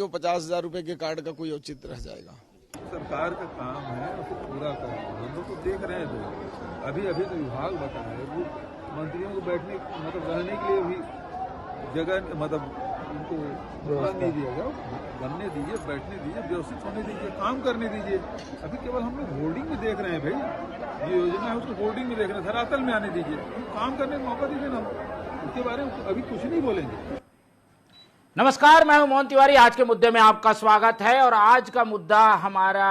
जो 50,000 रुपए के कार्ड का कोई औचित्य रह जाएगा। सरकार का काम है उसे पूरा करना। हम लोग तो देख रहे हैं तो अभी तो विभाग बता है वो मंत्रियों को बैठने रहने के लिए भी जगह उनको नहीं दिया गया। बनने दीजिए, बैठने दीजिए, व्यवस्थित होने दीजिए, काम करने दीजिए। अभी केवल हम लोग होर्डिंग में देख रहे हैं भाई, ये योजना है उसको होर्डिंग में देख रहे हैं, धरातल में आने दीजिए, काम करने का मौका दीजिए ना। उसके बारे में अभी कुछ नहीं बोलेंगे। नमस्कार, मैं हूं मोहन तिवारी। आज के मुद्दे में आपका स्वागत है और आज का मुद्दा हमारा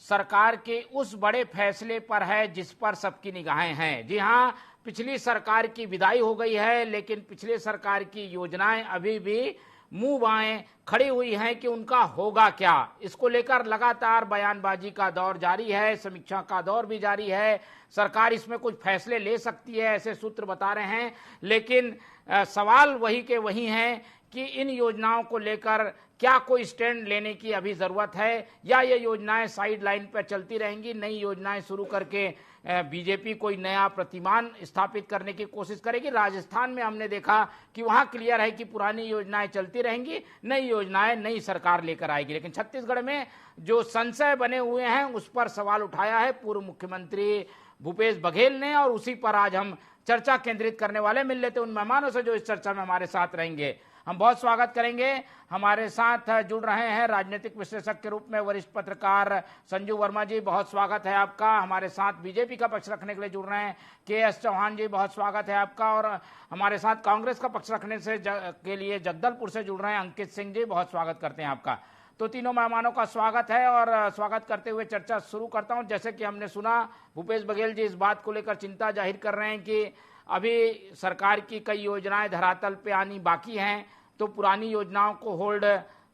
सरकार के उस बड़े फैसले पर है जिस पर सबकी निगाहें हैं। जी हां, पिछली सरकार की विदाई हो गई है, लेकिन पिछले सरकार की योजनाएं अभी भी मुंह बाएं खड़ी हुई हैं कि उनका होगा क्या। इसको लेकर लगातार बयानबाजी का दौर जारी है, समीक्षा का दौर भी जारी है। सरकार इसमें कुछ फैसले ले सकती है, ऐसे सूत्र बता रहे हैं, लेकिन सवाल वही के वही हैं कि इन योजनाओं को लेकर क्या कोई स्टैंड लेने की अभी जरूरत है या ये योजनाएं साइड लाइन पर चलती रहेंगी। नई योजनाएं शुरू करके बीजेपी कोई नया प्रतिमान स्थापित करने की कोशिश करेगी। राजस्थान में हमने देखा कि वहां क्लियर है कि पुरानी योजनाएं चलती रहेंगी, नई योजनाएं नई सरकार लेकर आएगी। लेकिन छत्तीसगढ़ में जो संशय बने हुए हैं उस पर सवाल उठाया है पूर्व मुख्यमंत्री भूपेश बघेल ने, और उसी पर आज हम चर्चा केंद्रित करने वाले। मिल लेते उन मेहमानों से जो इस चर्चा में हमारे साथ रहेंगे। हम बहुत स्वागत करेंगे। हमारे साथ जुड़ रहे हैं राजनीतिक विश्लेषक के रूप में वरिष्ठ पत्रकार संजू वर्मा जी, बहुत स्वागत है आपका। हमारे साथ बीजेपी का पक्ष रखने के लिए जुड़ रहे हैं के.एस. चौहान जी, बहुत स्वागत है आपका। और हमारे साथ कांग्रेस का पक्ष रखने से के लिए जगदलपुर से जुड़ रहे हैं अंकित सिंह जी, बहुत स्वागत करते हैं आपका। तो तीनों मेहमानों का स्वागत है और स्वागत करते हुए चर्चा शुरू करता हूं। जैसे कि हमने सुना, भूपेश बघेल जी इस बात को लेकर चिंता जाहिर कर रहे हैं कि अभी सरकार की कई योजनाएं धरातल पे आनी बाकी हैं, तो पुरानी योजनाओं को होल्ड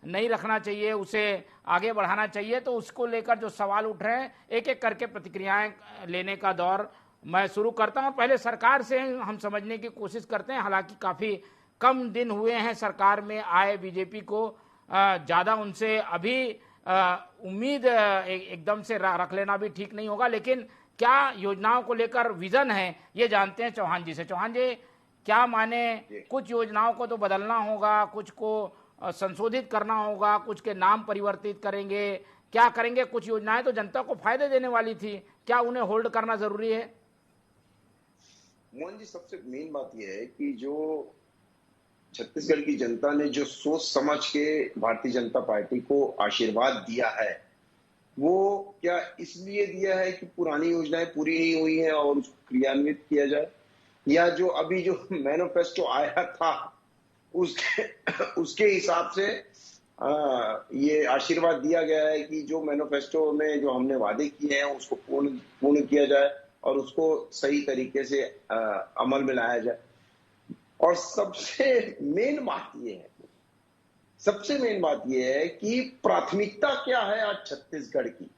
नहीं रखना चाहिए, उसे आगे बढ़ाना चाहिए। तो उसको लेकर जो सवाल उठ रहे हैं, एक एक करके प्रतिक्रियाएं लेने का दौर मैं शुरू करता हूं। पहले सरकार से हम समझने की कोशिश करते हैं। हालांकि काफी कम दिन हुए हैं सरकार में आए बीजेपी को, ज्यादा उनसे अभी उम्मीद एकदम से रख लेना भी ठीक नहीं होगा। लेकिन क्या योजनाओं को लेकर विजन है, ये जानते हैं चौहान जी से। चौहान जी, क्या माने, कुछ योजनाओं को तो बदलना होगा, कुछ को संशोधित करना होगा, कुछ के नाम परिवर्तित करेंगे, क्या करेंगे? कुछ योजनाएं तो जनता को फायदे देने वाली थी, क्या उन्हें होल्ड करना जरूरी है? मोहन जी, सबसे मेन बात यह है कि जो छत्तीसगढ़ की जनता ने जो सोच समझ के भारतीय जनता पार्टी को आशीर्वाद दिया है, वो क्या इसलिए दिया है कि पुरानी योजनाएं पूरी नहीं हुई हैं और उसको क्रियान्वित किया जाए, या जो अभी जो मैनिफेस्टो आया था उसके हिसाब से ये आशीर्वाद दिया गया है कि जो मैनिफेस्टो में जो हमने वादे किए हैं उसको पूर्ण किया जाए और उसको सही तरीके से अमल में लाया जाए। और सबसे मेन बात यह है कि प्राथमिकता क्या है आज छत्तीसगढ़ की।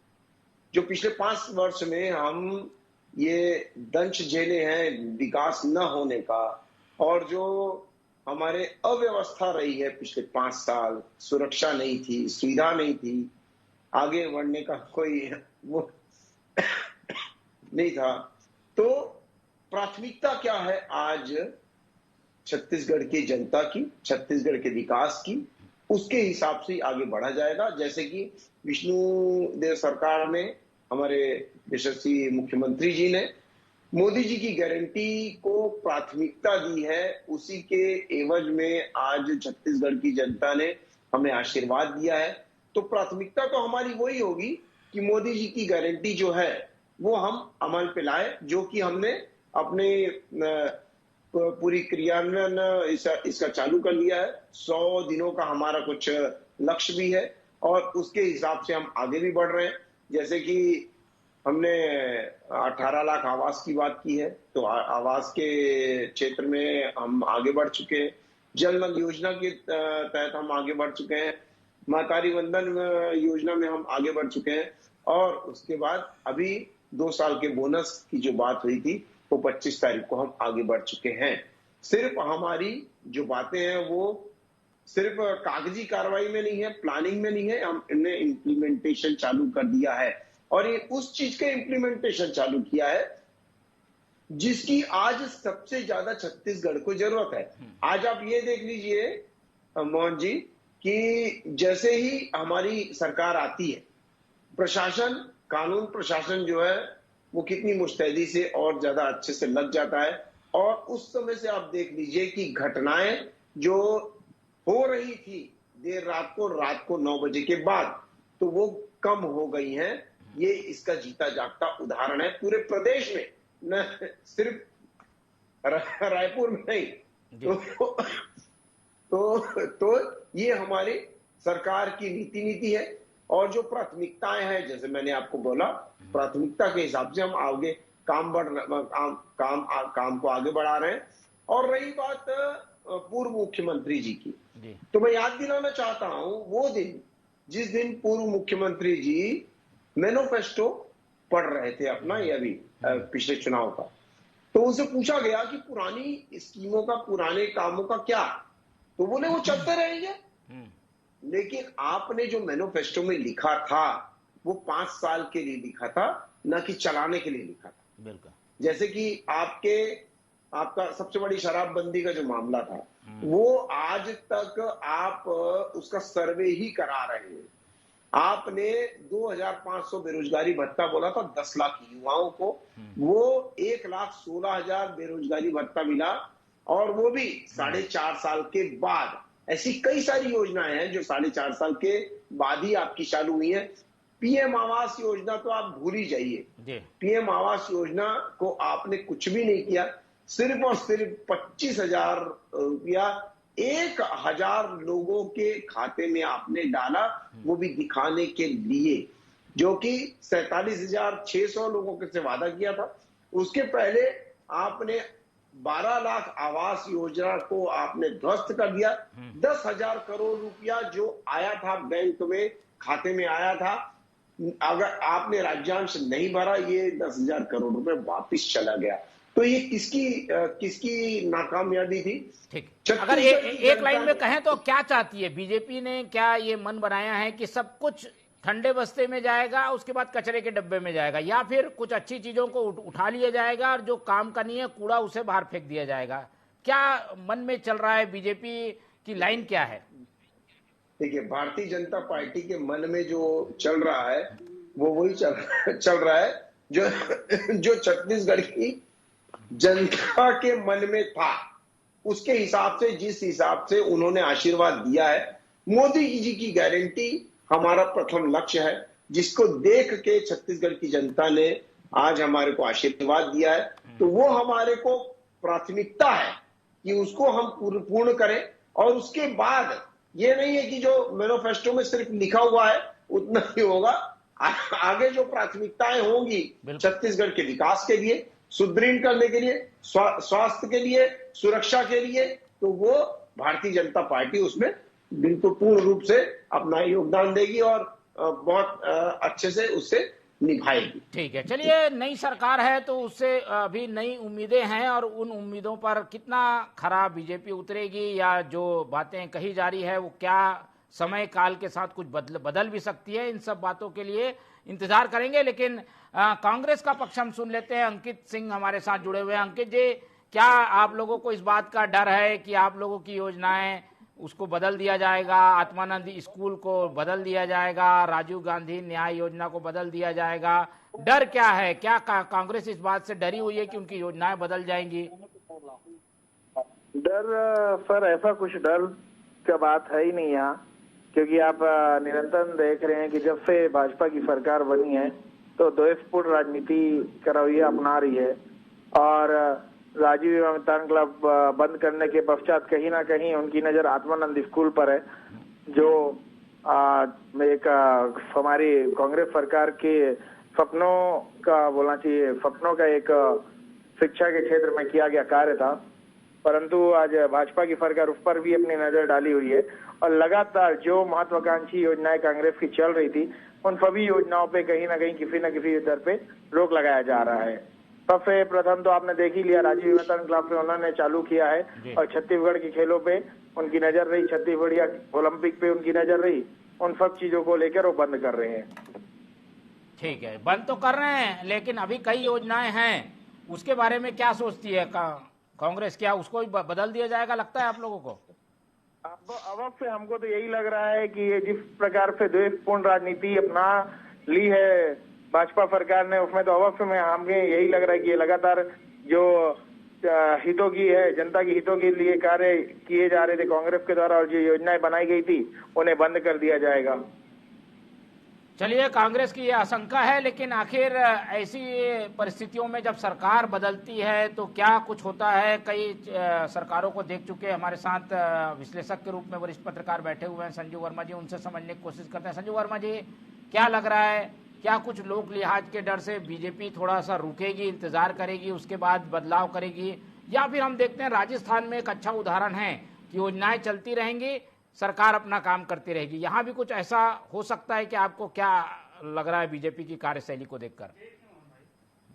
जो पिछले 5 वर्ष में हम ये दंश झेले हैं विकास न होने का, और जो हमारे अव्यवस्था रही है पिछले 5 साल, सुरक्षा नहीं थी, सुविधा नहीं थी, आगे बढ़ने का कोई वो नहीं था। तो प्राथमिकता क्या है आज छत्तीसगढ़ की जनता की, छत्तीसगढ़ के विकास की, उसके हिसाब से आगे बढ़ा जाएगा। जैसे कि विष्णुदेव सरकार में हमारे यशस्वी मुख्यमंत्री जी ने मोदी जी की गारंटी को प्राथमिकता दी है, उसी के एवज में आज छत्तीसगढ़ की जनता ने हमें आशीर्वाद दिया है। तो प्राथमिकता तो हमारी वही होगी कि मोदी जी की गारंटी जो है वो हम अमल पे लाए, जो कि हमने अपने पूरी क्रियान्वयन इसका चालू कर दिया है। 100 दिनों का हमारा कुछ लक्ष्य भी है और उसके हिसाब से हम आगे भी बढ़ रहे हैं। जैसे कि हमने 18 लाख आवास की बात की है, तो आवास के क्षेत्र में हम आगे बढ़ चुके हैं। जल नल योजना के तहत हम आगे बढ़ चुके हैं। महतारी वंदन योजना में हम आगे बढ़ चुके हैं। और उसके बाद अभी 2 साल के बोनस की जो बात हुई थी वो 25 तारीख को हम आगे बढ़ चुके हैं। सिर्फ हमारी जो बातें हैं वो सिर्फ कागजी कार्रवाई में नहीं है, प्लानिंग में नहीं है, हमने इम्प्लीमेंटेशन चालू कर दिया है। और ये उस चीज का इम्प्लीमेंटेशन चालू किया है जिसकी आज सबसे ज्यादा छत्तीसगढ़ को जरूरत है। आज आप ये देख लीजिए मोहन जी कि जैसे ही हमारी सरकार आती है, प्रशासन, कानून प्रशासन जो है वो कितनी मुस्तैदी से और ज्यादा अच्छे से लग जाता है। और उस समय से आप देख लीजिए कि घटनाएं जो हो रही थी देर रात को 9 बजे के बाद, तो वो कम हो गई हैं। ये इसका जीता जागता उदाहरण है पूरे प्रदेश में, न सिर्फ रायपुर में नहीं। तो ये हमारी सरकार की नीति है। और जो प्राथमिकताएं हैं, जैसे मैंने आपको बोला, प्राथमिकता के हिसाब से हम आगे काम को आगे बढ़ा रहे हैं। और रही बात पूर्व मुख्यमंत्री जी की, तो मैं याद दिलाना चाहता हूं वो दिन जिस दिन पूर्व मुख्यमंत्री जी मैनिफेस्टो पढ़ रहे थे अपना, ये अभी पिछले चुनाव का, तो उनसे पूछा गया कि पुरानी स्कीमों का, पुराने कामों का क्या, तो बोले वो चलते रहेंगे। लेकिन आपने जो मैनिफेस्टो में लिखा था वो 5 साल के लिए लिखा था, ना कि चलाने के लिए लिखा था। बिल्कुल। जैसे कि आपका सबसे बड़ी शराबबंदी का जो मामला था, वो आज तक आप उसका सर्वे ही करा रहे हैं। आपने 2500 बेरोजगारी भत्ता बोला था 10 लाख युवाओं को, वो 1,16,000 बेरोजगारी भत्ता मिला, और वो भी 4.5 साल के बाद। ऐसी कई सारी योजनाएं हैं जो 4.5 साल के बाद ही आपकी चालू हुई है। पीएम आवास योजना तो आप भूल ही जाइए। पीएम आवास योजना को आपने कुछ भी नहीं किया, सिर्फ और सिर्फ 25,000 रुपया 1,000 लोगों के खाते में आपने डाला, वो भी दिखाने के लिए, जो कि 47,600 लोगों के से वादा किया था। उसके पहले आपने 12 लाख आवास योजना को आपने ध्वस्त कर दिया। 10,000 करोड़ रुपया जो आया था बैंक में, खाते में आया था, अगर आपने राज्यांश नहीं भरा, ये 10,000 करोड़ रुपए वापिस चला गया। तो ये किसकी नाकामयाबी थी? ठीक। अगर एक लाइन में कहें तो क्या चाहती है बीजेपी ने? क्या ये मन बनाया है कि सब कुछ ठंडे बस्ते में जाएगा, उसके बाद कचरे के डब्बे में जाएगा, या फिर कुछ अच्छी चीजों को उठा लिया जाएगा और जो काम का नहीं है कूड़ा उसे बाहर फेंक दिया जाएगा? क्या मन में चल रहा है? बीजेपी की लाइन क्या है? देखिए, भारतीय जनता पार्टी के मन में जो चल रहा है वो वही चल रहा है जो छत्तीसगढ़ की जनता के मन में था। उसके हिसाब से, जिस हिसाब से उन्होंने आशीर्वाद दिया है, मोदी जी की गारंटी हमारा प्रथम लक्ष्य है, जिसको देख के छत्तीसगढ़ की जनता ने आज हमारे को आशीर्वाद दिया है। तो वो हमारे को प्राथमिकता है कि उसको हम पूर्ण करें। और उसके बाद ये नहीं है कि जो मैनिफेस्टो में सिर्फ लिखा हुआ है उतना ही होगा। आगे जो प्राथमिकताएं होंगी छत्तीसगढ़ के विकास के लिए, सुदृढ़ करने के लिए, स्वास्थ्य के लिए, सुरक्षा के लिए, तो वो भारतीय जनता पार्टी उसमें बिल्कुल पूर्ण रूप से अपना योगदान देगी और बहुत अच्छे से उससे निभाएगी। ठीक है, चलिए, नई सरकार है तो उससे अभी नई उम्मीदें हैं, और उन उम्मीदों पर कितना खरा बीजेपी उतरेगी, या जो बातें कही जा रही है वो क्या समय काल के साथ कुछ बदल भी सकती है, इन सब बातों के लिए इंतजार करेंगे। लेकिन कांग्रेस का पक्ष हम सुन लेते हैं। अंकित सिंह हमारे साथ जुड़े हुए हैं। अंकित जी, क्या आप लोगों को इस बात का डर है कि आप लोगों की योजनाएं उसको बदल दिया जाएगा, आत्मानंद स्कूल को बदल दिया जाएगा, राजीव गांधी न्याय योजना को बदल दिया जाएगा? डर क्या है? क्या कांग्रेस इस बात से डरी हुई है कि उनकी योजनाएं बदल जाएंगी? डर सर, ऐसा कुछ डर का बात है ही नहीं यहाँ, क्योंकि आप निरंतर देख रहे हैं कि जब से भाजपा की सरकार बनी है तो द्वेषपूर्ण राजनीति का रवैया अपना रही है। और राजीव युवा मितान क्लब बंद करने के पश्चात कहीं ना कहीं उनकी नजर आत्मानंद स्कूल पर है, जो एक हमारी कांग्रेस सरकार के सपनों का बोलना चाहिए, सपनों का एक शिक्षा के क्षेत्र में किया गया कार्य था। परंतु आज भाजपा की सरकार उस पर भी अपनी नजर डाली हुई है, और लगातार जो महत्वाकांक्षी योजनाएं कांग्रेस की चल रही थी, उन सभी योजनाओं पे कहीं ना कहीं किसी न किसी दर पे रोक लगाया जा रहा है। सबसे प्रथम तो आपने देख ही लिया, राजीव युवा क्लब पे उन्होंने चालू किया है, और छत्तीसगढ़ के खेलों पे उनकी नजर रही, छत्तीसगढ़िया ओलंपिक पे उनकी नजर रही। उन सब चीजों को लेकर वो बंद कर रहे हैं। ठीक है, बंद तो कर रहे हैं, लेकिन अभी कई योजनाएं हैं, उसके बारे में क्या सोचती है कांग्रेस? क्या उसको बदल दिया जाएगा, लगता है आप लोगों को? अब से हमको तो यही लग रहा है कि ये जिस प्रकार से द्वेषपूर्ण राजनीति अपना ली है भाजपा सरकार ने, उसमें तो अवश्य में हमें यही लग रहा है कि ये लगातार जो हितों की है, जनता की हितों के लिए कार्य किए जा रहे थे कांग्रेस के द्वारा और जो योजनाएं बनाई गई थी उन्हें बंद कर दिया जाएगा। चलिए, कांग्रेस की यह आशंका है, लेकिन आखिर ऐसी परिस्थितियों में जब सरकार बदलती है तो क्या कुछ होता है। कई सरकारों को देख चुके हमारे साथ विश्लेषक के रूप में वरिष्ठ पत्रकार बैठे हुए हैं संजू वर्मा जी, उनसे समझने की कोशिश करते हैं। संजू वर्मा जी, क्या लग रहा है, क्या कुछ लोक लिहाज के डर से बीजेपी थोड़ा सा रुकेगी, इंतजार करेगी, उसके बाद बदलाव करेगी, या फिर हम देखते हैं राजस्थान में एक अच्छा उदाहरण है कि योजनाएं चलती रहेंगी, सरकार अपना काम करती रहेगी। यहाँ भी कुछ ऐसा हो सकता है कि आपको क्या लग रहा है बीजेपी की कार्यशैली को देखकर?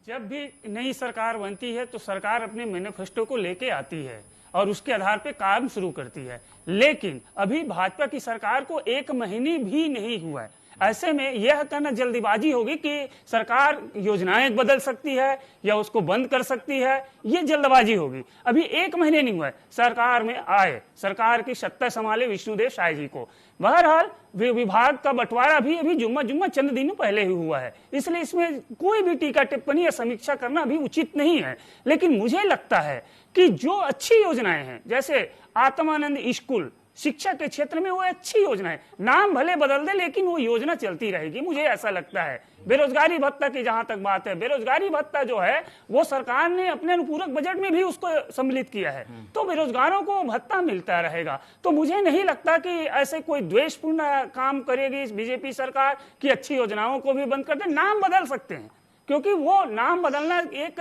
जब भी नई सरकार बनती है तो सरकार अपने मैनिफेस्टो को लेके आती है और उसके आधार पे काम शुरू करती है, लेकिन अभी भाजपा की सरकार को 1 महीने भी नहीं हुआ है। ऐसे में यह कहना जल्दीबाजी होगी कि सरकार योजनाएं बदल सकती है या उसको बंद कर सकती है, ये जल्दबाजी होगी। अभी 1 महीने नहीं हुआ है सरकार में आए, सरकार की सत्ता संभाले विष्णुदेव साय जी को। बहरहाल विभाग का बंटवारा भी अभी जुम्मा चंद दिनों पहले ही हुआ है, इसलिए इसमें कोई भी टीका टिप्पणी या समीक्षा करना अभी उचित नहीं है। लेकिन मुझे लगता है कि जो अच्छी योजनाएं हैं, जैसे आत्मानंद स्कूल, शिक्षा के क्षेत्र में वो अच्छी योजना है, नाम भले बदल दे लेकिन वो योजना चलती रहेगी, मुझे ऐसा लगता है। बेरोजगारी भत्ता की जहां तक बात है, बेरोजगारी भत्ता जो है वो सरकार ने अपने अनुपूरक बजट में भी उसको सम्मिलित किया है, तो बेरोजगारों को भत्ता मिलता रहेगा। तो मुझे नहीं लगता कि ऐसे कोई द्वेषपूर्ण काम करेगी बीजेपी सरकार कि अच्छी योजनाओं को भी बंद कर दे। नाम बदल सकते हैं, क्योंकि वो नाम बदलना एक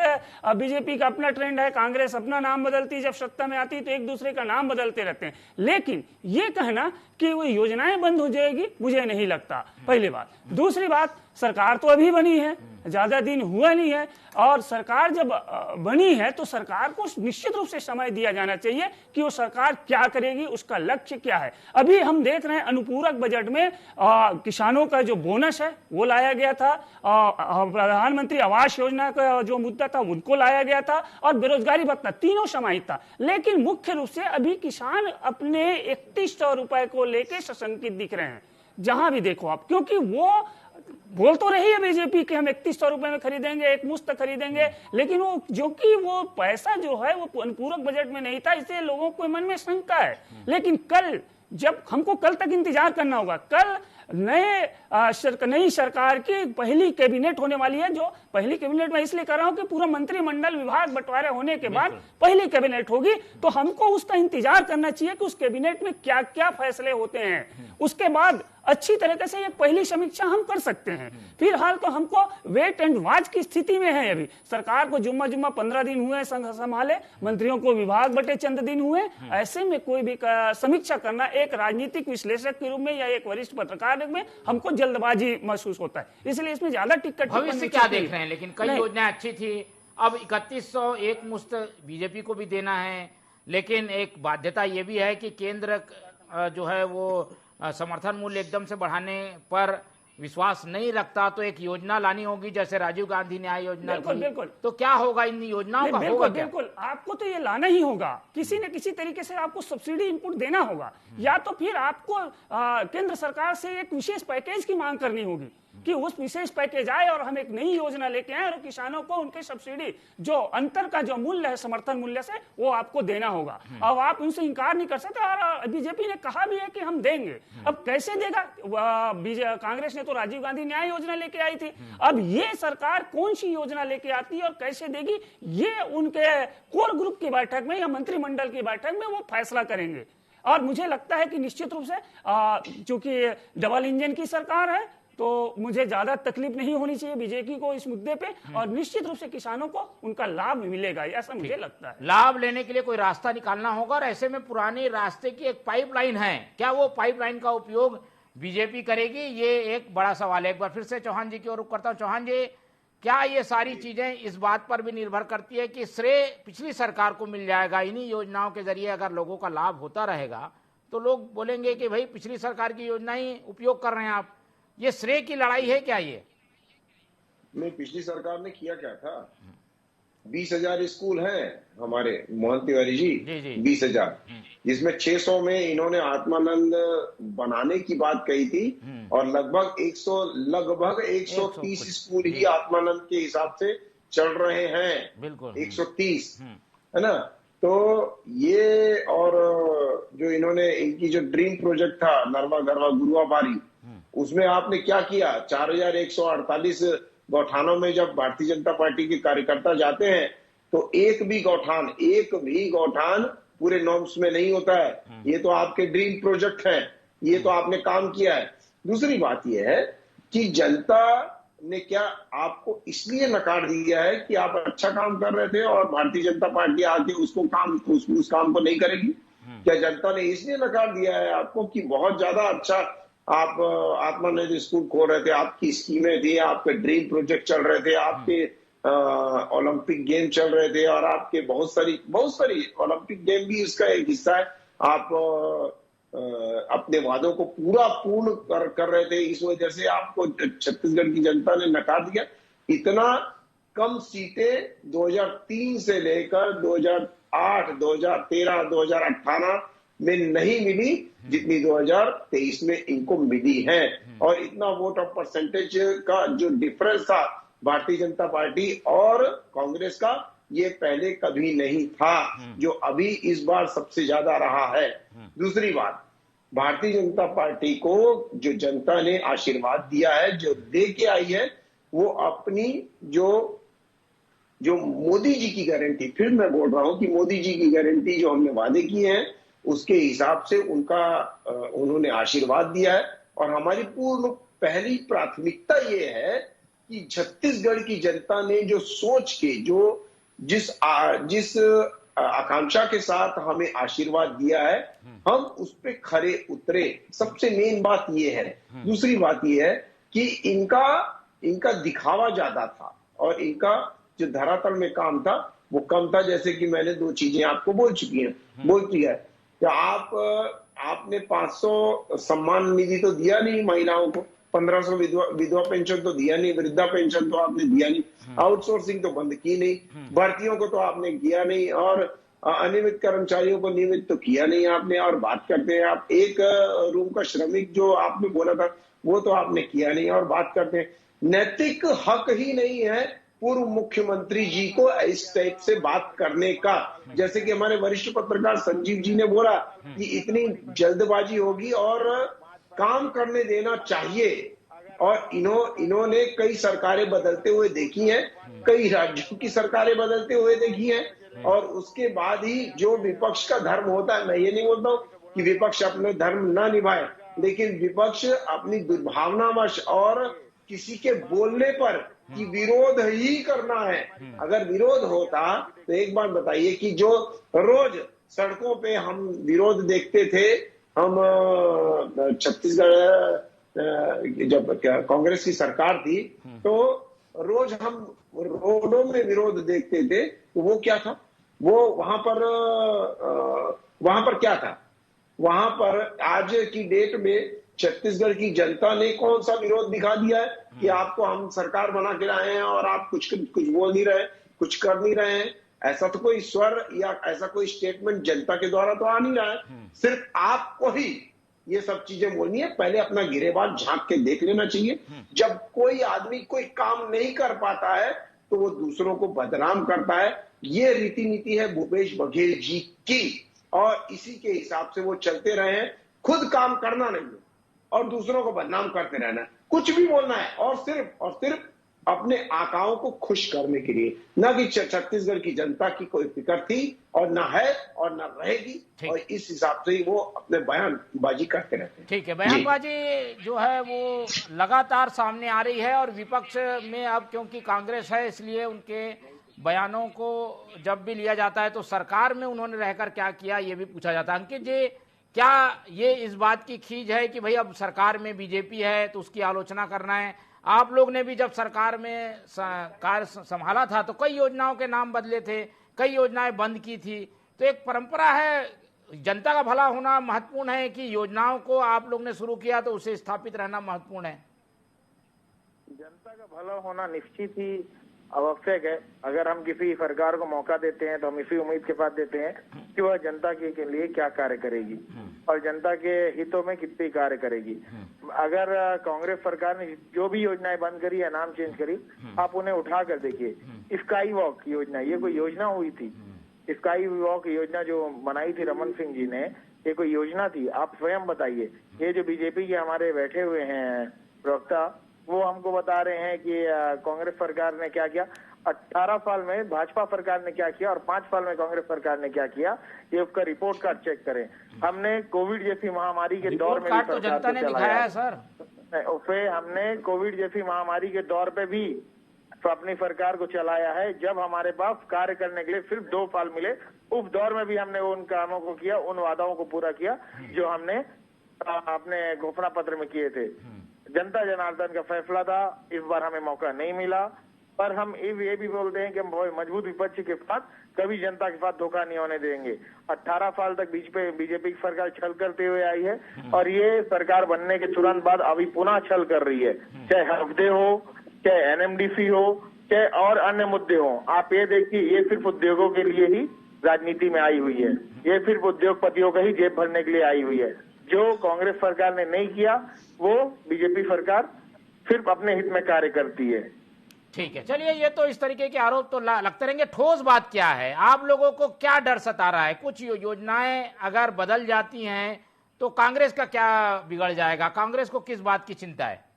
बीजेपी का अपना ट्रेंड है, कांग्रेस अपना नाम बदलती, जब सत्ता में आती तो एक दूसरे का नाम बदलते रहते हैं। लेकिन ये कहना कि वो योजनाएं बंद हो जाएगी, मुझे नहीं लगता, पहली बात। दूसरी बात, सरकार तो अभी बनी है, ज्यादा दिन हुआ नहीं है, और सरकार जब बनी है तो सरकार को निश्चित रूप से समय दिया जाना चाहिए कि वो सरकार क्या करेगी, उसका लक्ष्य क्या है। अभी हम देख रहे हैं अनुपूरक बजट में किसानों का जो बोनस है वो लाया गया था, प्रधानमंत्री आवास योजना का जो मुद्दा था उनको लाया गया था, और बेरोजगारी भत्ता, तीनों समाहित था। लेकिन मुख्य रूप से अभी किसान अपने 3100 रुपए को लेके सशंकित दिख रहे हैं, जहां भी देखो आप, क्योंकि वो बोल तो रही है बीजेपी कि हम 3100 रुपए में खरीदेंगे, एक मुश्त खरीदेंगे, लेकिन वो जो कि वो पैसा जो है वो अनुपूरक बजट में नहीं था, इसलिए लोगों को मन में शंका है। लेकिन कल, जब हमको कल तक इंतजार करना होगा, कल नई सरकार की पहली कैबिनेट होने वाली है, जो पहली कैबिनेट में इसलिए कर रहा हूं कि पूरा मंत्रिमंडल विभाग बंटवारे होने के बाद पहली कैबिनेट होगी, तो हमको उसका इंतजार करना चाहिए कि उस कैबिनेट में क्या क्या फैसले होते हैं। उसके बाद अच्छी तरीके से एक पहली समीक्षा हम कर सकते हैं। फिलहाल तो हमको वेट एंड वॉच की स्थिति में है। अभी सरकार को जुम्मा 15 दिन हुए संभाले, मंत्रियों को विभाग बटे चंद दिन हुए, ऐसे में कोई भी समीक्षा करना एक राजनीतिक विश्लेषक के रूप में या एक वरिष्ठ पत्रकार में हमको जल्दबाजी महसूस होता है, इसलिए इसमें ज्यादा टिकट भविष्य क्या देख रहे हैं। लेकिन कई योजनाएं अच्छी थी, अब 3100 एक मुश्त बीजेपी को भी देना है, लेकिन एक बाध्यता ये भी है कि केंद्र जो है वो समर्थन मूल्य एकदम से बढ़ाने पर विश्वास नहीं रखता, तो एक योजना लानी होगी, जैसे राजीव गांधी न्याय योजना थी। तो क्या होगा इन योजनाओं का? होगा क्या? बिल्कुल, आपको तो ये लाना ही होगा, किसी न किसी तरीके से आपको सब्सिडी इनपुट देना होगा, या तो फिर आपको केंद्र सरकार से एक विशेष पैकेज की मांग करनी होगी कि उस विशेष पैकेज आए और हम एक नई योजना लेके आए और किसानों को उनके सब्सिडी जो अंतर का जो मूल्य है समर्थन मूल्य से, वो आपको देना होगा। अब आप उनसे इनकार नहीं कर सकते, और बीजेपी ने कहा भी है कि हम देंगे। अब कैसे देगा? कांग्रेस ने तो राजीव गांधी न्याय योजना लेके आई थी, अब ये सरकार कौन सी योजना लेके आती है और कैसे देगी, ये उनके कोर ग्रुप की बैठक में या मंत्रिमंडल की बैठक में वो फैसला करेंगे। और मुझे लगता है कि निश्चित रूप से चूंकि डबल इंजन की सरकार है, तो मुझे ज्यादा तकलीफ नहीं होनी चाहिए बीजेपी को इस मुद्दे पे, और निश्चित रूप से किसानों को उनका लाभ मिलेगा, ऐसा मुझे लगता है। लाभ लेने के लिए कोई रास्ता निकालना होगा, और ऐसे में पुराने रास्ते की एक पाइपलाइन है, क्या वो पाइपलाइन का उपयोग बीजेपी करेगी, ये एक बड़ा सवाल है। एक बार फिर से चौहान जी की ओर रुख करता हूं। चौहान जी, क्या ये सारी चीजें इस बात पर भी निर्भर करती है कि श्रेय पिछली सरकार को मिल जाएगा, इन्हीं योजनाओं के जरिए अगर लोगों का लाभ होता रहेगा तो लोग बोलेंगे कि भाई पिछली सरकार की योजना ही उपयोग कर रहे हैं आप, ये श्रेय की लड़ाई है क्या? ये नहीं, पिछली सरकार ने किया क्या था? 20,000 स्कूल हैं हमारे मोहन तिवारी जी, जी जी 20,000, जिसमें 600 में इन्होंने आत्मानंद बनाने की बात कही थी और लगभग 130 स्कूल ही आत्मानंद के हिसाब से चल रहे हैं। बिल्कुल 130 है ना। तो ये और जो इन्होंने इनकी जो ड्रीम प्रोजेक्ट था नरवा गरवा गुरुआ बारी, उसमें आपने क्या किया? 4,148 गौठानों में जब भारतीय जनता पार्टी के कार्यकर्ता जाते हैं तो एक भी गौठान पूरे नॉर्म्स में नहीं होता है। ये तो आपके ड्रीम प्रोजेक्ट है, ये तो आपने काम किया है। दूसरी बात यह है कि जनता ने क्या आपको इसलिए नकार दिया है कि आप अच्छा काम कर रहे थे और भारतीय जनता पार्टी आके उस काम को नहीं करेगी? क्या जनता ने इसलिए नकार दिया है आपको कि बहुत ज्यादा अच्छा आप आत्मानंद स्कूल खोल रहे थे, आपकी स्कीमें थी, आपके ड्रीम प्रोजेक्ट चल रहे थे, आपके ओलंपिक गेम चल रहे थे और आपके बहुत सारी ओलंपिक गेम भी इसका एक हिस्सा है। आप अपने वादों को पूर्ण कर रहे थे, इस वजह से आपको छत्तीसगढ़ की जनता ने नकार दिया। इतना कम सीटें 2003 से लेकर 2008, 2013, 2018 में नहीं मिली जितनी 2023 में इनको मिली है। और इतना वोट ऑफ परसेंटेज का जो डिफरेंस था भारतीय जनता पार्टी और कांग्रेस का, ये पहले कभी नहीं था, जो अभी इस बार सबसे ज्यादा रहा है। दूसरी बात, भारतीय जनता पार्टी को जो जनता ने आशीर्वाद दिया है, जो दे के आई है, वो अपनी जो मोदी जी की गारंटी, फिर मैं बोल रहा हूं कि मोदी जी की गारंटी जो हमने वादे किए हैं उसके हिसाब से उन्होंने आशीर्वाद दिया है। और हमारी पूर्ण पहली प्राथमिकता ये है कि छत्तीसगढ़ की जनता ने जो सोच के जिस आकांक्षा के साथ हमें आशीर्वाद दिया है, हम उस पे खरे उतरे। सबसे मेन बात ये है। दूसरी बात ये है कि इनका दिखावा ज्यादा था और इनका जो धरातल में काम था वो कम था। जैसे कि मैंने दो चीजें आपको बोल चुकी है कि आपने 500 सम्मान निधि तो दिया नहीं महिलाओं को, 1500 विधवा पेंशन तो दिया नहीं, वृद्धा पेंशन तो आपने दिया नहीं, आउटसोर्सिंग तो बंद की नहीं, भर्तियों को तो आपने किया नहीं और अनियमित कर्मचारियों को नियमित तो किया नहीं आपने। और बात करते हैं आप एक रूम का श्रमिक जो आपने बोला था वो तो आपने किया नहीं। और बात करते हैं, नैतिक हक ही नहीं है पूर्व मुख्यमंत्री जी को इस टाइप से बात करने का। जैसे कि हमारे वरिष्ठ पत्रकार संजीव जी ने बोला कि इतनी जल्दबाजी होगी और काम करने देना चाहिए। और इन्होंने कई सरकारें बदलते हुए देखी हैं, कई राज्यों की सरकारें बदलते हुए देखी हैं और उसके बाद ही जो विपक्ष का धर्म होता है, मैं ये नहीं बोलता हूं कि विपक्ष अपने धर्म ना निभाए, लेकिन विपक्ष अपनी दुर्भावनावश और किसी के बोलने पर कि विरोध ही करना है, अगर विरोध होता तो एक बात बताइए कि जो रोज सड़कों पे हम विरोध देखते थे, हम छत्तीसगढ़ जब कांग्रेस की सरकार थी तो रोज हम रोडों में विरोध देखते थे, तो वो क्या था? वो वहां पर क्या था? वहां पर आज की डेट में छत्तीसगढ़ की जनता ने कौन सा विरोध दिखा दिया है कि आपको हम सरकार बना के लाए हैं और आप कुछ बोल नहीं रहे, कुछ कर नहीं रहे हैं? ऐसा तो कोई स्वर या ऐसा कोई स्टेटमेंट जनता के द्वारा तो आ नहीं रहा है। सिर्फ आपको ही ये सब चीजें बोलनी है। पहले अपना गिरेबान झांक के देख लेना चाहिए। जब कोई आदमी कोई काम नहीं कर पाता है तो वो दूसरों को बदनाम करता है। ये रीति नीति है भूपेश बघेल जी की और इसी के हिसाब से वो चलते रहे हैं। खुद काम करना नहीं है और दूसरों को बदनाम करते रहना है, कुछ भी बोलना है और सिर्फ अपने आकाओं को खुश करने के लिए, ना कि छत्तीसगढ़ की जनता की कोई फिक्र थी और ना है और ना रहेगी। और इस हिसाब से ही वो अपने बयानबाजी करते रहते हैं। ठीक है, बयानबाजी जो है वो लगातार सामने आ रही है और विपक्ष में अब क्योंकि कांग्रेस है इसलिए उनके बयानों को जब भी लिया जाता है तो सरकार में उन्होंने रहकर क्या किया ये भी पूछा जाता है। अंकित जी, क्या ये इस बात की खींच है कि भाई अब सरकार में बीजेपी है तो उसकी आलोचना करना है? आप लोग ने भी जब सरकार में कार्य संभाला था तो कई योजनाओं के नाम बदले थे, कई योजनाएं बंद की थी। तो एक परंपरा है, जनता का भला होना महत्वपूर्ण है कि योजनाओं को आप लोग ने शुरू किया तो उसे स्थापित रहना महत्वपूर्ण है? जनता का भला होना निश्चित ही आवश्यक है। अगर हम किसी सरकार को मौका देते हैं तो हम इसी उम्मीद के साथ देते हैं कि वह जनता के लिए क्या कार्य करेगी और जनता के हितों में कितनी कार्य करेगी। अगर कांग्रेस सरकार ने जो भी योजनाएं बंद करी या नाम चेंज करी, आप उन्हें उठा कर देखिए। स्काई वॉक योजना, ये कोई योजना हुई थी? स्काई वॉक योजना जो बनाई थी रमन सिंह जी ने, ये कोई योजना थी? आप स्वयं बताइए। ये जो बीजेपी के हमारे बैठे हुए हैं प्रवक्ता, वो हमको बता रहे हैं कि कांग्रेस सरकार ने क्या किया, 18 साल में भाजपा सरकार ने क्या किया और 5 साल में कांग्रेस सरकार ने क्या किया, ये उसका रिपोर्ट कार्ड चेक करें। हमने कोविड जैसी महामारी के दौर में तो जनता ने दिखाया है सर, उसे हमने कोविड जैसी महामारी के दौर पे भी अपनी सरकार को चलाया है, जब हमारे पास कार्य करने के लिए सिर्फ 2 साल मिले। उस दौर में भी हमने उन कामों को किया, उन वादाओं को पूरा किया जो हमने अपने घोषणा पत्र में किए थे। जनता जनार्दन का फैसला था, इस बार हमें मौका नहीं मिला, पर हम ये भी बोलते हैं कि हम बहुत मजबूत विपक्ष के साथ कभी जनता के साथ धोखा नहीं होने देंगे। 18 साल तक बीजेपी की सरकार छल करते हुए आई है और ये सरकार बनने के तुरंत बाद अभी पुनः छल कर रही है, चाहे हफ्ते हो, चाहे एनएमडीसी हो, चाहे और अन्य मुद्दे हो। आप ये देखिए, ये सिर्फ उद्योगों के लिए ही राजनीति में आई हुई है, ये सिर्फ उद्योगपतियों का ही जेब भरने के लिए आई हुई है। जो कांग्रेस सरकार ने नहीं किया वो बीजेपी सरकार सिर्फ अपने हित में कार्य करती है। ठीक है, चलिए, ये तो इस तरीके के आरोप तो लगते रहेंगे। ठोस बात क्या है? आप लोगों को क्या डर सता रहा है? कुछ योजनाएं अगर बदल जाती हैं तो कांग्रेस का क्या बिगड़ जाएगा? कांग्रेस को किस बात की चिंता है?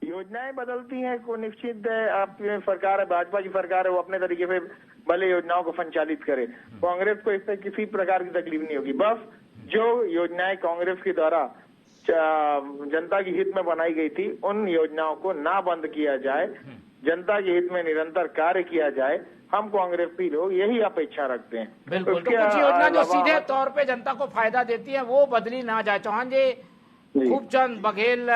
योजनाएं बदलती हैं को निश्चित है, आपकी सरकार है, भाजपा की सरकार है, वो अपने तरीके से भले योजनाओं को संचालित करे। कांग्रेस को इससे किसी प्रकार की तकलीफ नहीं होगी। बस जो योजनाएं कांग्रेस के द्वारा जनता के हित में बनाई गई थी, उन योजनाओं को ना बंद किया जाए, जनता के हित में निरंतर कार्य किया जाए। हम कांग्रेसी लोग यही अपेक्षा रखते हैं। बिल्कुल, तो कुछ योजना जो सीधे तौर पे जनता को फायदा देती है वो बदली ना जाए। चौहान जी, खूबचंद बघेल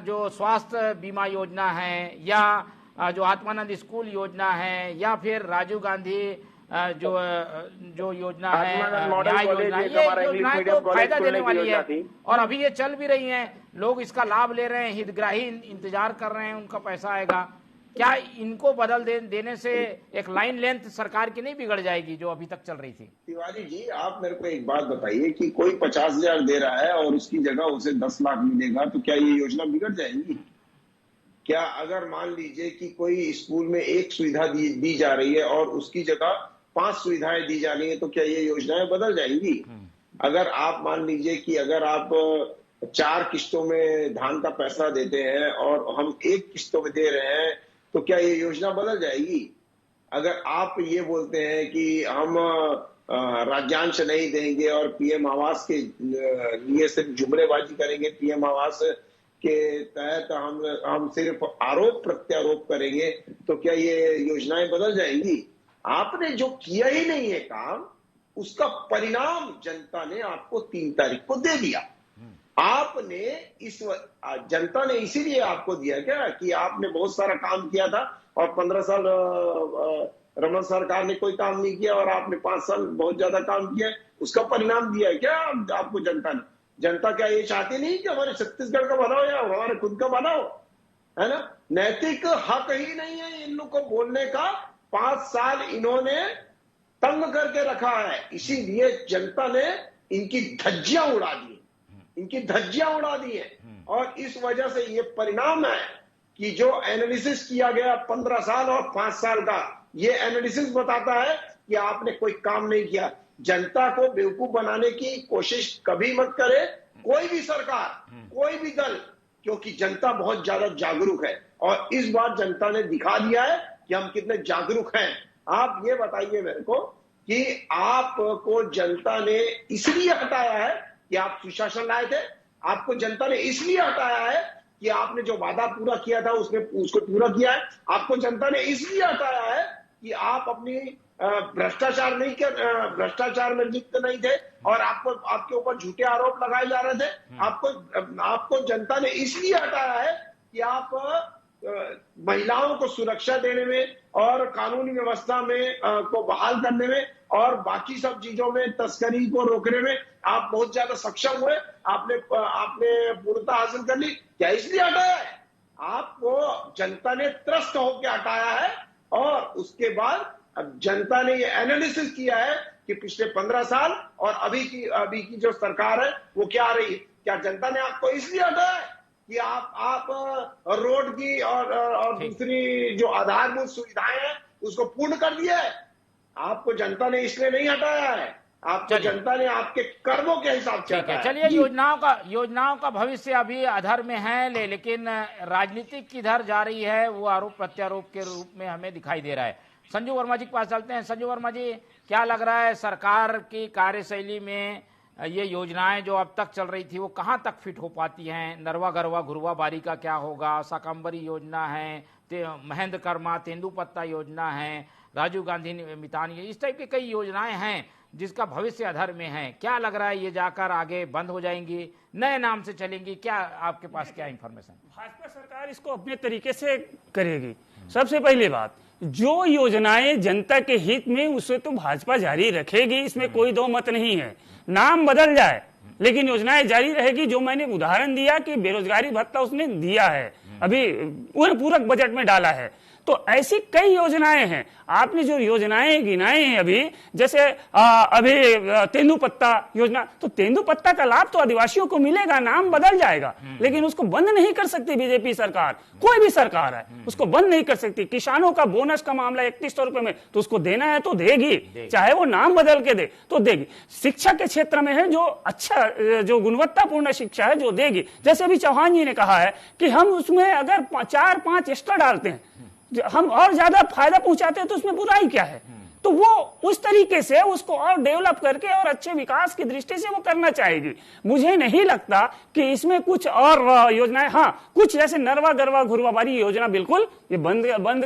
जो स्वास्थ्य बीमा योजना है, या जो आत्मानंद स्कूल योजना है, या फिर राजीव गांधी जो योजना है, न्याय योजना, ये योजनाएं तो फायदा देने वाली है और अभी ये चल भी रही हैं, लोग इसका लाभ ले रहे हैं, हितग्राही इंतजार कर रहे हैं, उनका पैसा आएगा। क्या इनको बदल देने से एक लाइन लेंथ सरकार की नहीं बिगड़ जाएगी जो अभी तक चल रही थी? तिवारी जी, आप मेरे को एक बात बताइए कि कोई 50,000 दे रहा है और उसकी जगह उसे 10 लाख मिलेगा, तो क्या ये योजना बिगड़ जाएगी? क्या अगर मान लीजिए कि कोई स्कूल में एक सुविधा दी जा रही है और उसकी जगह 5 सुविधाएं दी जा रही है, तो क्या ये योजनाएं बदल जाएंगी? अगर आप मान लीजिए कि अगर आप 4 किस्तों में धान का पैसा देते हैं और हम 1 किस्तों में दे रहे हैं, तो क्या ये योजना बदल जाएगी? अगर आप ये बोलते हैं कि हम राज्यांश नहीं देंगे और पीएम आवास के लिए सिर्फ जुमलेबाजी करेंगे, पीएम आवास के तहत हम सिर्फ आरोप प्रत्यारोप करेंगे, तो क्या ये योजनाएं बदल जाएंगी? आपने जो किया ही नहीं है काम, उसका परिणाम जनता ने आपको 3 तारीख को दे दिया। आपने जनता ने इसीलिए आपको दिया क्या कि आपने बहुत सारा काम किया था और 15 साल रमन सरकार ने कोई काम नहीं किया और आपने 5 साल बहुत ज्यादा काम किया, उसका परिणाम दिया है क्या आपको जनता ने? जनता क्या ये चाहती नहीं कि हमारे छत्तीसगढ़ का बनाओ या हमारे खुद का बनाओ, है ना? नैतिक हक ही नहीं है इन लोग को बोलने का। 5 साल इन्होंने तंग करके रखा है, इसीलिए जनता ने इनकी धज्जियां उड़ा दी, इनकी धज्जियां उड़ा दी है। और इस वजह से ये परिणाम है कि जो एनालिसिस किया गया 15 साल और 5 साल का, ये एनालिसिस बताता है कि आपने कोई काम नहीं किया। जनता को बेवकूफ बनाने की कोशिश कभी मत करे कोई भी सरकार, कोई भी दल, क्योंकि जनता बहुत ज्यादा जागरूक है और इस बार जनता ने दिखा दिया है कि हम कितने जागरूक हैं। आप ये बताइए मेरे को कि आपको जनता ने इसलिए हटाया है कि आप सुशासन लाए थे, आपको जनता ने इसलिए हटाया है कि आपने जो वादा पूरा किया था उसको पूरा किया है, आपको जनता ने इसलिए हटाया है कि आप अपनी भ्रष्टाचार में लिप्त नहीं थे और आपके ऊपर झूठे आरोप लगाए जा रहे थे। आपको जनता ने इसलिए हटाया है कि आप महिलाओं को सुरक्षा देने में और कानूनी व्यवस्था में को बहाल करने में और बाकी सब चीजों में, तस्करी को रोकने में आप बहुत ज्यादा सक्षम हुए, आपने पूर्णता हासिल कर ली। क्या इसलिए हटाया है? आपको जनता ने त्रस्त होकर हटाया है और उसके बाद अब जनता ने ये एनालिसिस किया है कि पिछले 15 साल और अभी की जो सरकार है वो क्या रही है। क्या जनता ने आपको इसलिए हटाया है कि आप रोड की और दूसरी जो आधारभूत सुविधाएं हैं उसको पूर्ण कर दिया है? आपको जनता ने इसलिए नहीं हटाया है, आपको जनता ने आपके कर्मों के हिसाब से हटाया है। चलिए, योजनाओं का भविष्य अभी अधर में है, लेकिन राजनीतिक किधर जा रही है वो आरोप प्रत्यारोप के रूप में हमें दिखाई दे रहा है। संजू वर्मा जी के पास चलते हैं। संजू वर्मा जी, क्या लग रहा है सरकार की कार्यशैली में ये योजनाएं जो अब तक चल रही थी वो कहां तक फिट हो पाती हैं? नरवा गरवा घुरवा बारी का क्या होगा? शाकंबरी योजना है, महेंद्र कर्मा तेंदुपत्ता योजना है, राजीव गांधी मितान, इस टाइप की कई योजनाएं हैं जिसका भविष्य अधर में है। क्या लग रहा है ये जाकर आगे बंद हो जाएंगी, नए नाम से चलेंगी? क्या आपके पास क्या इंफॉर्मेशन? भाजपा सरकार इसको अपने तरीके से करेगी। सबसे पहली बात, जो योजनाएं जनता के हित में उसे तो भाजपा जारी रखेगी, इसमें कोई दो मत नहीं है। नाम बदल जाए लेकिन योजनाएं जारी रहेगी। जो मैंने उदाहरण दिया कि बेरोजगारी भत्ता उसने दिया है, अभी पूरक बजट में डाला है, तो ऐसी कई योजनाएं हैं। आपने जो योजनाएं गिनाए हैं अभी, जैसे अभी तेंदुपत्ता योजना, तो तेंदुपत्ता का लाभ तो आदिवासियों को मिलेगा, नाम बदल जाएगा, लेकिन उसको बंद नहीं कर सकती बीजेपी सरकार। कोई भी सरकार है उसको बंद नहीं कर सकती। किसानों का बोनस का मामला 3100 रुपए में, तो उसको देना है तो देगी, चाहे वो नाम बदल के दे तो देगी। शिक्षा के क्षेत्र में है जो अच्छा, जो गुणवत्तापूर्ण शिक्षा है जो देगी। जैसे अभी चौहान जी ने कहा है कि हम उसमें अगर 4-5 एक्स्ट्रा डालते हैं, हम और ज्यादा फायदा पहुंचाते हैं, तो उसमें बुराई क्या है? तो वो उस तरीके से उसको और डेवलप करके और अच्छे विकास की दृष्टि से वो करना चाहेगी। मुझे नहीं लगता कि इसमें कुछ और योजनाएं, हाँ कुछ जैसे नरवा गरवा घुरवाबारी योजना बिल्कुल ये बंद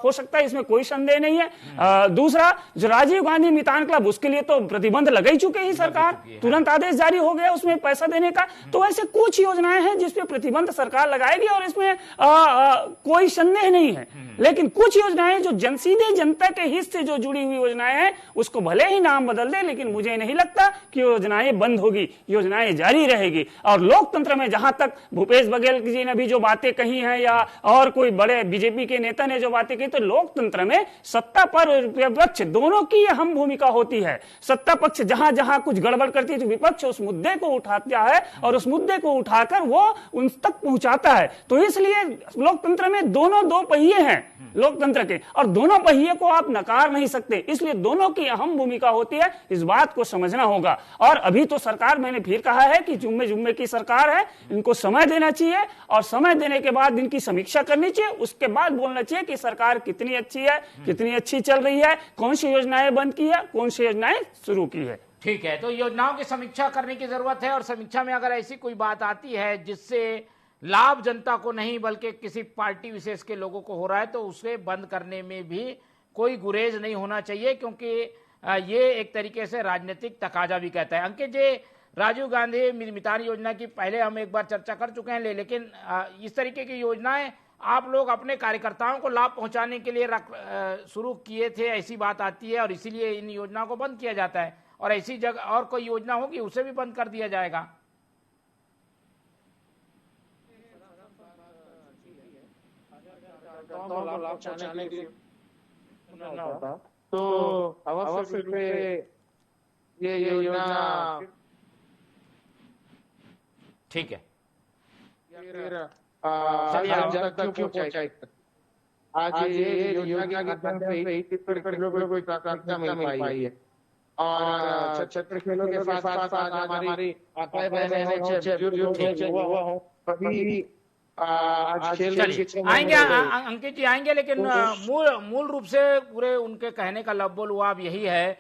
हो सकता है, इसमें कोई संदेह नहीं है। दूसरा, जो राजीव गांधी मितान क्लब, उसके लिए तो प्रतिबंध लगा ही चुके ही सरकार, तुरंत आदेश जारी हो गया उसमें पैसा देने का। तो ऐसे कुछ योजनाएं हैं जिसपे प्रतिबंध सरकार लगाएगी और इसमें कोई संदेह नहीं है। लेकिन कुछ योजनाएं जो सीधे जनता के हित से जो जुड़ी हुई योजनाएं हैं उसको भले ही नाम बदल दे, लेकिन मुझे नहीं लगता कि योजनाएं बंद होगी, योजनाएं जारी रहेगी। और लोकतंत्र में जहां तक भूपेश बघेल जी ने भी जो बातें कही हैं या और कोई बड़े बीजेपी के नेता ने जो बातें कही, तो लोकतंत्र में सत्ता पर विपक्ष दोनों की अहम भूमिका होती है। सत्ता पक्ष जहां जहां कुछ गड़बड़ करती है तो विपक्ष उस मुद्दे को उठाता है और उस मुद्दे को उठाकर वो उन तक पहुंचाता है। तो इसलिए लोकतंत्र में दोनों दो पहिए हैं लोकतंत्र के, और दोनों पहिए को आप नकार नहीं सकते, इसलिए दोनों की अहम भूमिका होती है। इस बात को समझना होगा। और अभी तो सरकार, मैंने फिर कहा है कि जुम्मे की सरकार है, इनको समय देना चाहिए और समय देने के बाद इनकी समीक्षा करनी चाहिए। उसके बाद बोलना चाहिए कि सरकार कितनी अच्छी है, कितनी अच्छी चल रही है, कौन सी योजनाएं बंद की है, कौन सी योजनाएं शुरू की है। ठीक है, तो योजनाओं की समीक्षा करने की जरूरत है, और समीक्षा में अगर ऐसी कोई बात आती है जिससे लाभ जनता को नहीं बल्कि किसी पार्टी विशेष के लोगों को हो रहा है, तो उसे बंद करने में भी कोई गुरेज नहीं होना चाहिए, क्योंकि ये एक तरीके से राजनीतिक तकाजा भी कहता है। अंकित जी, राजीव गांधी मितान योजना की पहले हम एक बार चर्चा कर चुके हैं, लेकिन इस तरीके की योजनाएं आप लोग अपने कार्यकर्ताओं को लाभ पहुंचाने के लिए शुरू किए थे, ऐसी बात आती है, और इसीलिए इन योजनाओं को बंद किया जाता है। और ऐसी जगह और कोई योजना होगी उसे भी बंद कर दिया जाएगा। तो अवश्य रूप से ये योजना ठीक है। क्यों पहुंचाई? आज ये योजना के माध्यम से कोई प्राथमिकता मिल पाई है, और छत्र खेलों के साथ साथ हमारी माताएं बहनें हो कभी आज खेल आएंगे, अंकित जी आएंगे, लेकिन मूल रूप से पूरे उनके कहने का लब्बो-लुआब यही है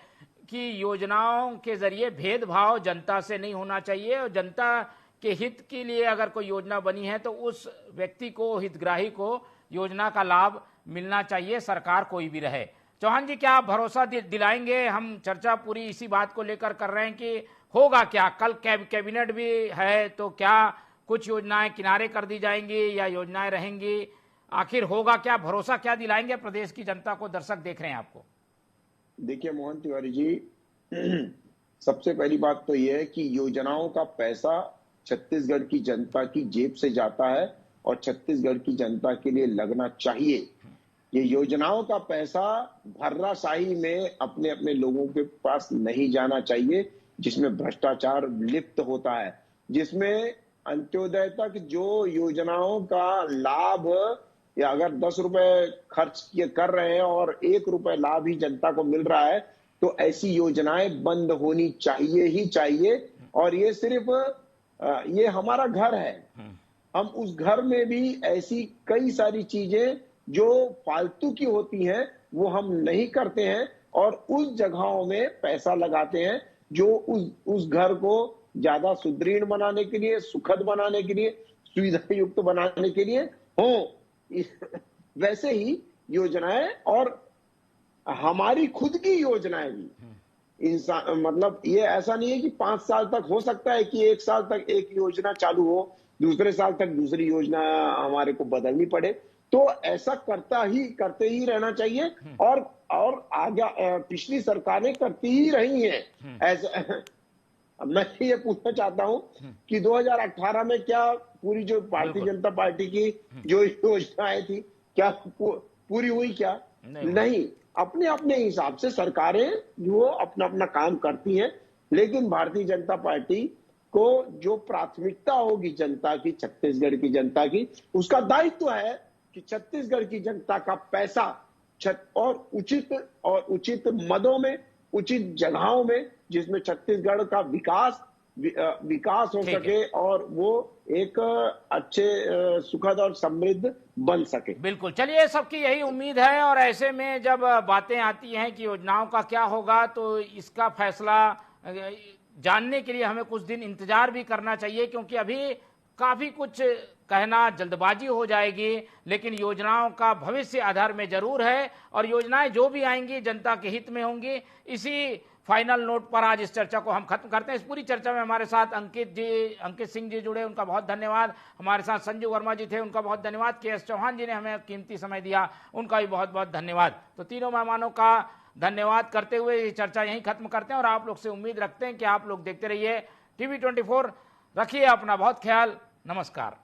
कि योजनाओं के जरिए भेदभाव जनता से नहीं होना चाहिए, और जनता के हित के लिए अगर कोई योजना बनी है तो उस व्यक्ति को, हितग्राही को योजना का लाभ मिलना चाहिए, सरकार कोई भी रहे। चौहान जी, क्या आप भरोसा दिलाएंगे? हम चर्चा पूरी इसी बात को लेकर कर रहे हैं कि होगा क्या, कल कैबिनेट भी है, तो क्या कुछ योजनाएं किनारे कर दी जाएंगी या योजनाएं रहेंगी? आखिर होगा क्या? भरोसा क्या दिलाएंगे प्रदेश की जनता को? दर्शक देख रहे हैं आपको। देखिए मोहन तिवारी जी, सबसे पहली बात तो यह है कि योजनाओं का पैसा छत्तीसगढ़ की जनता की जेब से जाता है और छत्तीसगढ़ की जनता के लिए लगना चाहिए। ये योजनाओं का पैसा भर्राशाही में अपने अपने लोगों के पास नहीं जाना चाहिए, जिसमें भ्रष्टाचार लिप्त होता है, जिसमें अंत्योदय तक जो योजनाओं का लाभ, या अगर 10 रुपए खर्च कर रहे हैं और 1 रुपए लाभ ही जनता को मिल रहा है, तो ऐसी योजनाएं बंद होनी चाहिए ही चाहिए। और ये सिर्फ ये हमारा घर है, हम उस घर में भी ऐसी कई सारी चीजें जो फालतू की होती हैं वो हम नहीं करते हैं, और उस जगहों में पैसा लगाते हैं जो उस घर को ज्यादा सुदृढ़ बनाने के लिए, सुखद बनाने के लिए, सुविधा युक्त बनाने के लिए हो। वैसे ही योजनाएं और हमारी खुद की योजनाएं भी इंसान, मतलब ये ऐसा नहीं है कि 5 साल तक, हो सकता है कि 1 साल तक एक योजना चालू हो, दूसरे साल तक दूसरी योजना हमारे को बदलनी पड़े, तो ऐसा करते ही रहना चाहिए। और आगे पिछली सरकारें करती ही रही हैं ऐसा। मैं ये पूछना चाहता हूं कि 2018 में क्या पूरी जो भारतीय जनता पार्टी की जो योजनाएं थी, क्या पूरी हुई? क्या नहीं। अपने अपने हिसाब से सरकारें जो अपना अपना काम करती हैं, लेकिन भारतीय जनता पार्टी को जो प्राथमिकता होगी जनता की, छत्तीसगढ़ की जनता की, उसका दायित्व है कि छत्तीसगढ़ की जनता का पैसा और उचित मदों में, उचित जगहों में, जिसमें छत्तीसगढ़ का विकास हो सके और वो एक अच्छे, सुखद और समृद्ध बन सके। बिल्कुल, चलिए, सबकी यही उम्मीद है। और ऐसे में जब बातें आती हैं कि योजनाओं का क्या होगा, तो इसका फैसला जानने के लिए हमें कुछ दिन इंतजार भी करना चाहिए, क्योंकि अभी काफी कुछ कहना जल्दबाजी हो जाएगी। लेकिन योजनाओं का भविष्य आधार में जरूर है, और योजनाएं जो भी आएंगी जनता के हित में होंगी। इसी फाइनल नोट पर आज इस चर्चा को हम खत्म करते हैं। इस पूरी चर्चा में हमारे साथ अंकित सिंह जी जुड़े, उनका बहुत धन्यवाद। हमारे साथ संजू वर्मा जी थे, उनका बहुत धन्यवाद। KS चौहान जी ने हमें कीमती समय दिया, उनका भी बहुत बहुत धन्यवाद। तो तीनों मेहमानों का धन्यवाद करते हुए ये चर्चा यहीं खत्म करते हैं, और आप लोग से उम्मीद रखते हैं कि आप लोग देखते रहिए TV24। रखिए अपना बहुत ख्याल। नमस्कार।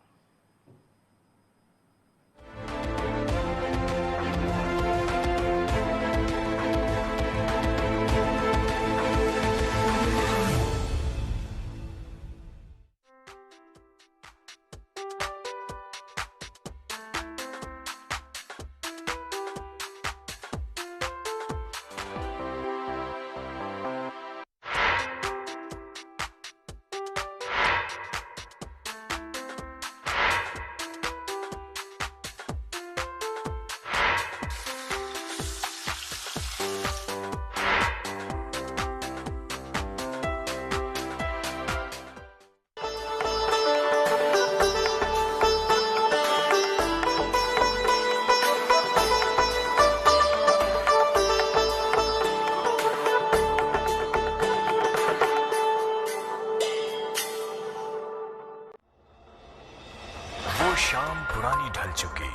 शाम पुरानी ढल चुकी,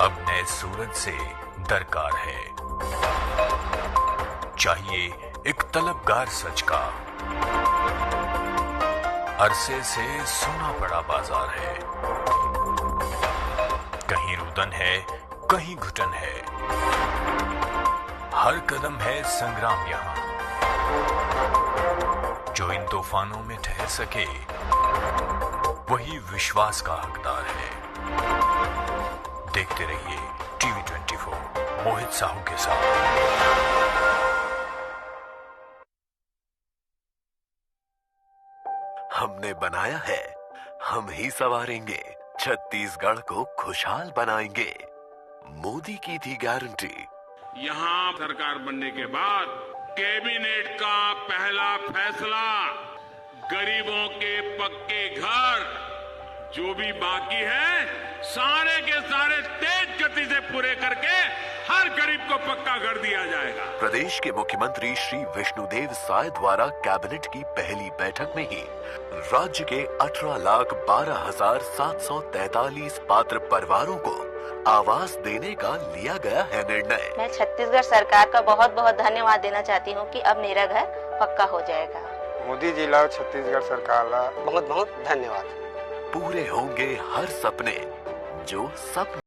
अब नए सूरज से दरकार है। चाहिए एक तलबगार सच का, अरसे से सुना पड़ा बाजार है। कहीं रुदन है, कहीं घुटन है, हर कदम है संग्राम यहां। जो इन तूफानों में ठहर सके वही विश्वास का हकदार है। देखते रहिए TV24 मोहित साहू के साथ। हमने बनाया है, हम ही संवारेंगे, छत्तीसगढ़ को खुशहाल बनाएंगे। मोदी की थी गारंटी। यहाँ सरकार बनने के बाद कैबिनेट का पहला फैसला, गरीबों के पक्के घर जो भी बाकी है सारे के सारे तेज गति से पूरे करके हर गरीब को पक्का घर दिया जाएगा। प्रदेश के मुख्यमंत्री श्री विष्णुदेव साय द्वारा कैबिनेट की पहली बैठक में ही राज्य के 18,12,743 पात्र परिवारों को आवास देने का लिया गया है निर्णय। मैं छत्तीसगढ़ सरकार का बहुत बहुत धन्यवाद देना चाहती हूँ कि अब मेरा घर पक्का हो जाएगा। मोदी जी ला छत्तीसगढ़ सरकार ला बहुत बहुत धन्यवाद। पूरे होंगे हर सपने जो सपने